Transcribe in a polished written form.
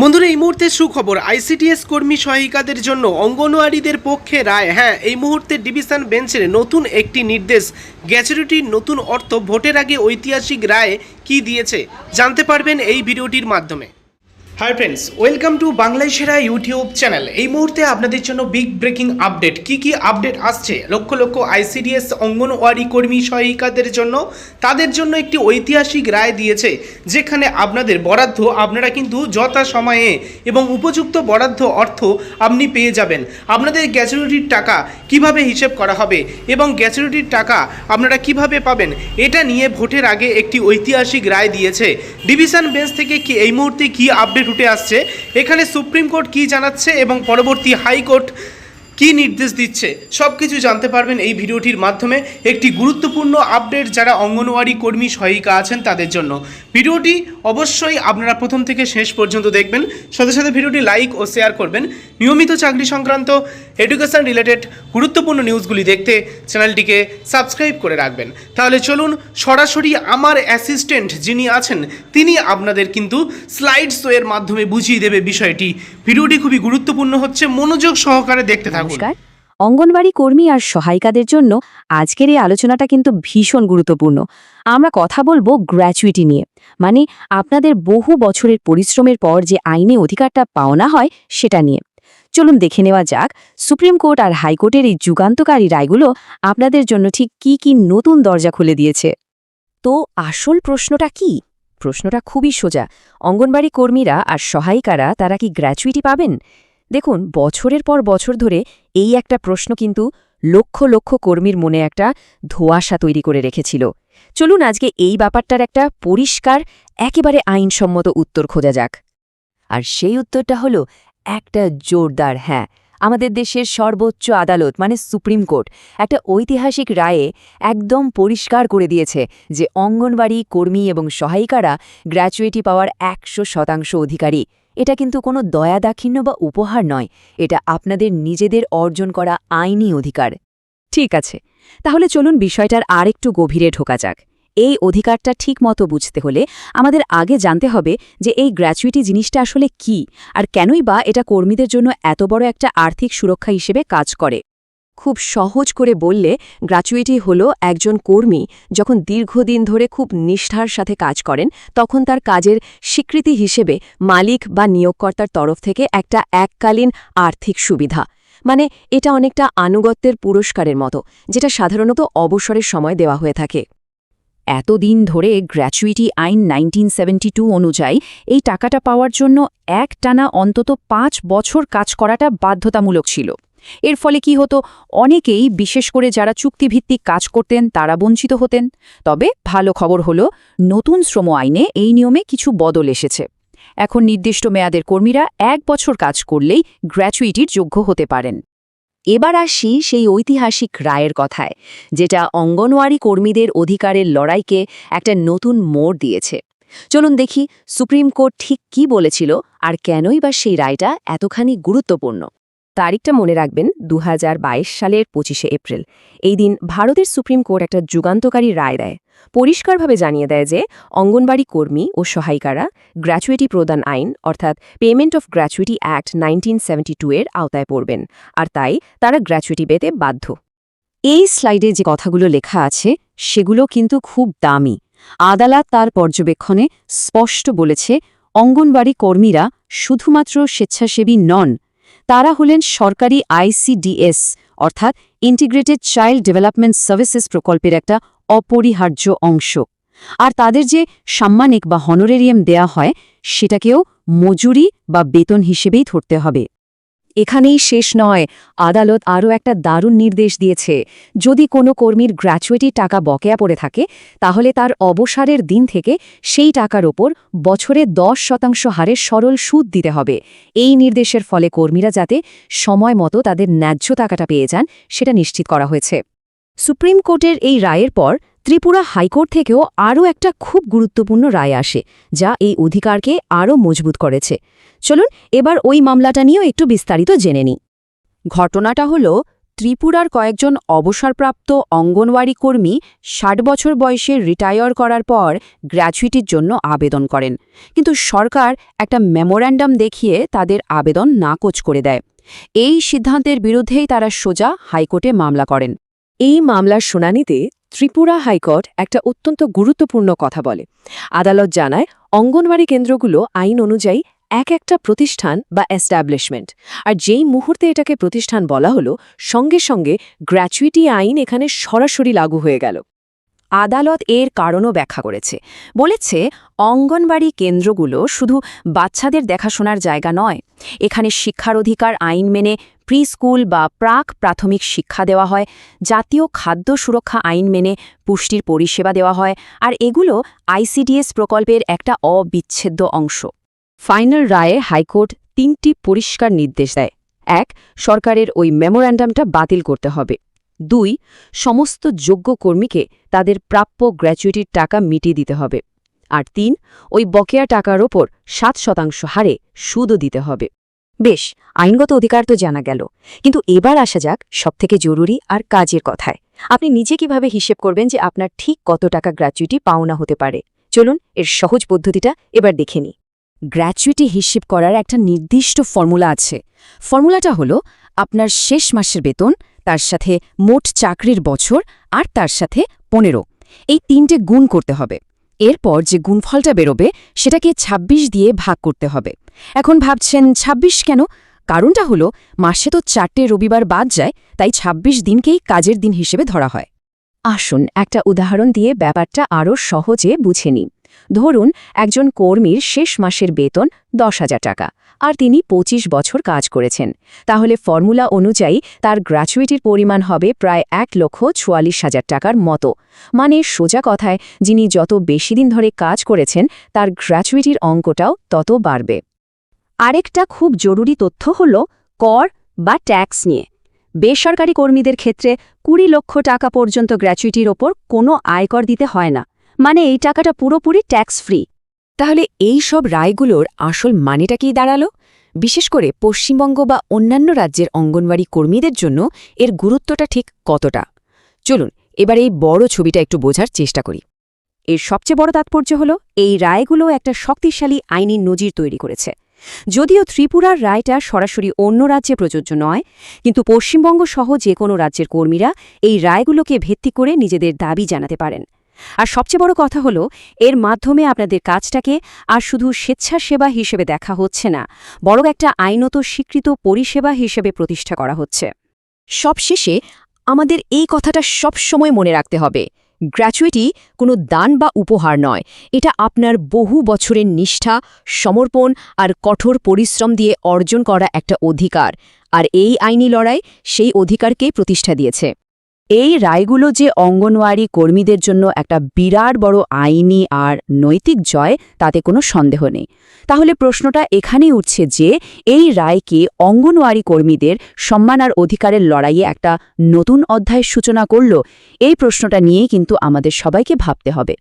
বন্ধুরা, এই মুহূর্তে সুখবর। আইসিডিএস কর্মী সহায়িকাদের জন্য অঙ্গনওয়াড়িদের পক্ষে রায়। হ্যাঁ, এই মুহূর্তে ডিভিশন বেঞ্চের নতুন একটি নির্দেশ। গ্র্যাচুইটির নতুন অর্থ ভোটের আগে ঐতিহাসিক রায় কি দিয়েছে জানতে পারবেন এই ভিডিওটির মাধ্যমে। হাই ফ্রেন্ডস, ওয়েলকাম টু বাংলায় সেরা ইউটিউব চ্যানেল। এই মুহূর্তে আপনাদের জন্য বিগ ব্রেকিং আপডেট। কি আপডেট আসছে লক্ষ লক্ষ আইসিডিএস অঙ্গনওয়াড়ি কর্মী সহায়িকাদের জন্য, তাদের জন্য একটি ঐতিহাসিক রায় দিয়েছে, যেখানে আপনাদের বরাদ্দ আপনারা কিন্তু যথাসময়ে এবং উপযুক্ত বরাদ্দ অর্থ আপনি পেয়ে যাবেন। আপনাদের গ্র্যাচুইটির টাকা কিভাবে হিসেব করা হবে এবং গ্র্যাচুইটির টাকা আপনারা কিভাবে পাবেন, এটা নিয়ে ভোটের আগে একটি ঐতিহাসিক রায় দিয়েছে ডিভিশন বেঞ্চ থেকে। এই মুহূর্তে কি আপডেট উঠে আসছে, এখানে সুপ্রিম কোর্ট কি জানাচ্ছে এবং পরবর্তী হাইকোর্ট কি নির্দেশ দিচ্ছে, সব কিছু জানতে পারবেন এই ভিডিওটির মাধ্যমে। একটি গুরুত্বপূর্ণ আপডেট যারা অঙ্গনওয়াড়ি কর্মী সহায়িকা আছেন তাদের জন্য। ভিডিওটি অবশ্যই আপনারা প্রথম থেকে শেষ পর্যন্ত দেখবেন, সাথে সাথে ভিডিওটি লাইক ও শেয়ার করবেন। নিয়মিত চাকরি সংক্রান্ত এডুকেশন রিলেটেড গুরুত্বপূর্ণ নিউজগুলি দেখতে চ্যানেলটিকে সাবস্ক্রাইব করে রাখবেন। তাহলে চলুন সরাসরি আমার অ্যাসিস্ট্যান্ট যিনি আছেন তিনি আপনাদের কিন্তু স্লাইড শো এর মাধ্যমে বুঝিয়ে দেবে বিষয়টি। ভিডিওটি খুবই গুরুত্বপূর্ণ হচ্ছে, মনোযোগ সহকারে দেখতে থাকুন। নমস্কার। অঙ্গনবাড়ি কর্মী আর সহায়িকাদের জন্য আজকের এই আলোচনাটা কিন্তু ভীষণ গুরুত্বপূর্ণ। আমরা কথা বলবো গ্র্যাচুইটি নিয়ে, মানে আপনাদের বহু বছরের পরিশ্রমের পর যে আইনি অধিকারটা পাওনা হয় সেটা নিয়ে। চলুন দেখে নেওয়া যাক সুপ্রিম কোর্ট আর হাইকোর্টের এই যুগান্তকারী রায়গুলো আপনাদের জন্য ঠিক কি নতুন দরজা খুলে দিয়েছে। তো আসল প্রশ্নটা কি? প্রশ্নটা খুবই সোজা। অঙ্গনবাড়ি কর্মীরা আর সহায়িকারা তারা কি গ্র্যাচুইটি পাবেন? দেখুন, বছরের পর বছর ধরে এই একটা প্রশ্ন কিন্তু লক্ষ লক্ষ কর্মীর মনে একটা ধোঁয়াশা তৈরি করে রেখেছিল। চলুন আজকে এই ব্যাপারটার একটা পরিষ্কার, একেবারে আইনসম্মত উত্তর খোঁজা যাক। আর সেই উত্তরটা হলো একটা জোরদার হ্যাঁ। আমাদের দেশের সর্বোচ্চ আদালত মানে সুপ্রিম কোর্ট একটা ঐতিহাসিক রায়ে একদম পরিষ্কার করে দিয়েছে যে অঙ্গনবাড়ি কর্মী এবং সহায়িকারা গ্র্যাচুইটি পাওয়ার 100% অধিকারী। এটা কিন্তু কোনো দয়াদাক্ষিণ্য বা উপহার নয়, এটা আপনাদের নিজেদের অর্জন করা আইনি অধিকার। ঠিক আছে, তাহলে চলুন বিষয়টার আরেকটু গভীরে ঢোকা যাক। এই অধিকারটা ঠিক মতো বুঝতে হলে আমাদের আগে জানতে হবে যে এই গ্র্যাচুইটি জিনিসটা আসলে কি, আর কেনই বা এটা কর্মীদের জন্য এত বড় একটা আর্থিক সুরক্ষা হিসেবে কাজ করে। খুব সহজ করে বললে, গ্র্যাচুইটি হলো একজন কর্মী যখন দীর্ঘদিন ধরে খুব নিষ্ঠার সাথে কাজ করেন, তখন তার কাজের স্বীকৃতি হিসেবে মালিক বা নিয়োগকর্তার তরফ থেকে একটা এককালীন আর্থিক সুবিধা। মানে এটা অনেকটা আনুগত্যের পুরস্কারের মতো, যেটা সাধারণত অবসরের সময় দেওয়া হয়ে থাকে। এতদিন ধরে গ্র্যাচুইটি আইন 1972 অনুযায়ী এই টাকাটা পাওয়ার জন্য একটানা অন্তত 5 বছর কাজ করাটা বাধ্যতামূলক ছিল। এর ফলে কি হতো, অনেকেই, বিশেষ করে যারা চুক্তিভিত্তিক কাজ করতেন, তারা বঞ্চিত হতেন। তবে ভালো খবর হলো, নতুন শ্রম আইনে এই নিয়মে কিছু বদল এসেছে। এখন নির্দিষ্ট মেয়াদের কর্মীরা 1 বছর কাজ করলেই গ্র্যাচুইটির যোগ্য হতে পারেন। এবার আসি সেই ঐতিহাসিক রায়ের কথায়, যেটা অঙ্গনওয়াড়ি কর্মীদের অধিকারের লড়াইকে একটা নতুন মোড় দিয়েছে। চলুন দেখি সুপ্রিম কোর্ট ঠিক কি বলেছিল আর কেনই বা সেই রায়টা এতখানি গুরুত্বপূর্ণ। তারিখটা মনে রাখবেন, 2022 সালের 25শে এপ্রিল। এই দিন ভারতের সুপ্রিম কোর্ট একটা যুগান্তকারী রায় দেয়। পরিষ্কারভাবে জানিয়ে দেয় যে অঙ্গনবাড়ি কর্মী ও সহায়িকারা গ্র্যাচুইটি প্রদান আইন অর্থাৎ পেমেন্ট অফ গ্র্যাচুইটি অ্যাক্ট 1972 এর আওতায় পড়বেন, আর তাই তারা গ্র্যাচুইটি পেতে বাধ্য। এই স্লাইডে যে কথাগুলো লেখা আছে সেগুলো কিন্তু খুব দামি। আদালত তার পর্যবেক্ষণে স্পষ্ট বলেছে, অঙ্গনবাড়ি কর্মীরা শুধুমাত্র স্বেচ্ছাসেবী নন, তারা হলেন সরকারি আইসিডিএস অর্থাৎ ইন্টিগ্রেটেড চাইল্ড ডেভেলপমেন্ট সার্ভিসেস প্রকল্পের একটা অপরিহার্য অংশ। আর তাদের যে সাম্মানিক বা হনোরেরিয়াম দেয়া হয় সেটাকেও মজুরি বা বেতন হিসেবেই ধরতে হবে। এখানেই শেষ নয়, আদালত আরও একটা দারুণ নির্দেশ দিয়েছে। যদি কোনো কর্মীর গ্র্যাচুইটির টাকা বকেয়া পড়ে থাকে, তাহলে তার অবসরের দিন থেকে সেই টাকার ওপর বছরে 10% হারে সরল সুদ দিতে হবে। এই নির্দেশের ফলে কর্মীরা যাতে সময় মতো তাদের ন্যায্য টাকাটা পেয়ে যান সেটা নিশ্চিত করা হয়েছে। সুপ্রিম কোর্টের এই রায়ের পর ত্রিপুরা হাইকোর্ট থেকেও আরও একটা খুব গুরুত্বপূর্ণ রায় আসে, যা এই অধিকারকে আরও মজবুত করেছে। চলুন এবার ওই মামলাটা নিয়েও একটু বিস্তারিত জেনে নিই। ঘটনাটা হল ত্রিপুরার কয়েকজন অবসরপ্রাপ্ত অঙ্গনওয়াড়ি কর্মী ৬০ বছর বয়সে রিটায়ার করার পর গ্র্যাচুইটির জন্য আবেদন করেন, কিন্তু সরকার একটা মেমোর্যান্ডাম দেখিয়ে তাদের আবেদন নাকচ করে দেয়। এই সিদ্ধান্তের বিরুদ্ধেই তারা সোজা হাইকোর্টে মামলা করেন। এই মামলার শুনানিতে ত্রিপুরা হাইকোর্ট একটা অত্যন্ত গুরুত্বপূর্ণ কথা বলে। আদালত জানায়, অঙ্গনওয়াড়ি কেন্দ্রগুলো আইন অনুযায়ী একটা প্রতিষ্ঠান বা এস্টাবলিশমেন্ট, আর যেই মুহূর্তে এটাকে প্রতিষ্ঠান বলা হলো, সঙ্গে সঙ্গে গ্র্যাচুইটি আইন এখানে সরাসরি লাগু হয়ে গেল। আদালত এর কারণও ব্যাখ্যা করেছে, বলেছে অঙ্গনওয়াড়ি কেন্দ্রগুলো শুধু বাচ্চাদের দেখাশোনার জায়গা নয়, এখানে শিক্ষার অধিকার আইন মেনে প্রি স্কুল বা প্রাক প্রাথমিক শিক্ষা দেওয়া হয়, জাতীয় খাদ্য সুরক্ষা আইন মেনে পুষ্টির পরিষেবা দেওয়া হয়, আর এগুলো আইসিডিএস প্রকল্পের একটা অবিচ্ছেদ্য অংশ। ফাইনাল রায়ে হাইকোর্ট ৩টি পরিষ্কার নির্দেশ দেয়। ১. সরকারের ওই মেমোর্যান্ডামটা বাতিল করতে হবে। ২. সমস্ত যোগ্য কর্মীকে তাদের প্রাপ্য গ্র্যাচুইটির টাকা মিটিয়ে দিতে হবে। আর ৩. ওই বকেয়া টাকার ওপর ৭% হারে সুদও দিতে হবে। বেশ, আইনগত অধিকার তো জানা গেল, কিন্তু এবার আসা যাক সবথেকে জরুরি আর কাজের কথায়। আপনি নিজে কিভাবে হিসেব করবেন যে আপনার ঠিক কত টাকা গ্র্যাচুইটি পাওনা হতে পারে? চলুন এর সহজ পদ্ধতিটা এবার দেখে নিই। গ্র্যাচুইটি হিসেব করার একটা নির্দিষ্ট ফর্মুলা আছে। ফর্মুলাটা হলো আপনার শেষ মাসের বেতন, তার সাথে মোট চাকরির বছর, আর তার সাথে ১৫। এই ৩টে গুণ করতে হবে। এরপর যে গুণফলটা বেরোবে সেটাকে ২৬ দিয়ে ভাগ করতে হবে। এখন ভাবছেন ২৬ কেন? কারণটা হলো মাসে তো ৪টে রবিবার বাদ যায়, তাই ২৬ দিনকেই কাজের দিন হিসেবে ধরা হয়। আসুন একটা উদাহরণ দিয়ে ব্যাপারটা আরও সহজে বুঝে নিই। ধরুন একজন কর্মীর শেষ মাসের বেতন ১০,০০০ টাকা, আর তিনি ২৫ বছর কাজ করেছেন। তাহলে ফর্মুলা অনুযায়ী তার গ্র্যাচুইটির পরিমাণ হবে প্রায় ১,৪৪,০০০ টাকার মতো। মানে সোজা কথায়, যিনি যত বেশি দিন ধরে কাজ করেছেন তার গ্র্যাচুইটির অঙ্কটাও তত বাড়বে। আরেকটা খুব জরুরি তথ্য হল কর বা ট্যাক্স নিয়ে। বেসরকারি কর্মীদের ক্ষেত্রে ২০ লক্ষ টাকা পর্যন্ত গ্র্যাচুইটির ওপর কোনো আয়কর দিতে হয় না, মানে এই টাকাটা পুরোপুরি ট্যাক্স ফ্রি। তাহলে এই সব রায়গুলোর আসল মানেটা কি দাঁড়ালো? বিশেষ করে পশ্চিমবঙ্গ বা অন্যান্য রাজ্যের অঙ্গনওয়াড়ি কর্মীদের জন্য এর গুরুত্বটা ঠিক কতটা? চলুন এবার এই বড় ছবিটা একটু বোঝার চেষ্টা করি। এর সবচেয়ে বড় তাৎপর্য হলো এই রায়গুলো একটা শক্তিশালী আইনি নজির তৈরি করেছে। যদিও ত্রিপুরার রায়টা সরাসরি অন্য রাজ্যে প্রযোজ্য নয়, কিন্তু পশ্চিমবঙ্গ সহ যে কোনো রাজ্যের কর্মীরা এই রায়গুলোকে ভিত্তি করে নিজেদের দাবি জানাতে পারেন। আর সবচেয়ে বড় কথা হলো, এর মাধ্যমে আপনাদের কাজটাকে আর শুধু স্বেচ্ছাসেবা হিসেবে দেখা হচ্ছে না, বরং একটা আইনত স্বীকৃত পরিষেবা হিসেবে প্রতিষ্ঠা করা হচ্ছে। সবশেষে আমাদের এই কথাটা সবসময় মনে রাখতে হবে, গ্র্যাচুইটি কোনো দান বা উপহার নয়, এটা আপনার বহু বছরের নিষ্ঠা, সমর্পণ আর কঠোর পরিশ্রম দিয়ে অর্জন করা একটা অধিকার। আর এই আইনি লড়াই সেই অধিকারকেই প্রতিষ্ঠা দিয়েছে। এই রায়গুলো যে অঙ্গনওয়াড়ি কর্মীদের জন্য একটা বিরাট বড় আইনি আর নৈতিক জয়, তাতে কোনো সন্দেহ নেই। তাহলে প্রশ্নটা এখানেই উঠছে যে এই রায় কি অঙ্গনওয়াড়ি কর্মীদের সম্মান আর অধিকারের লড়াইয়ে একটা নতুন অধ্যায়ের সূচনা করল? এই প্রশ্নটা নিয়েই কিন্তু আমাদের সবাইকে ভাবতে হবে।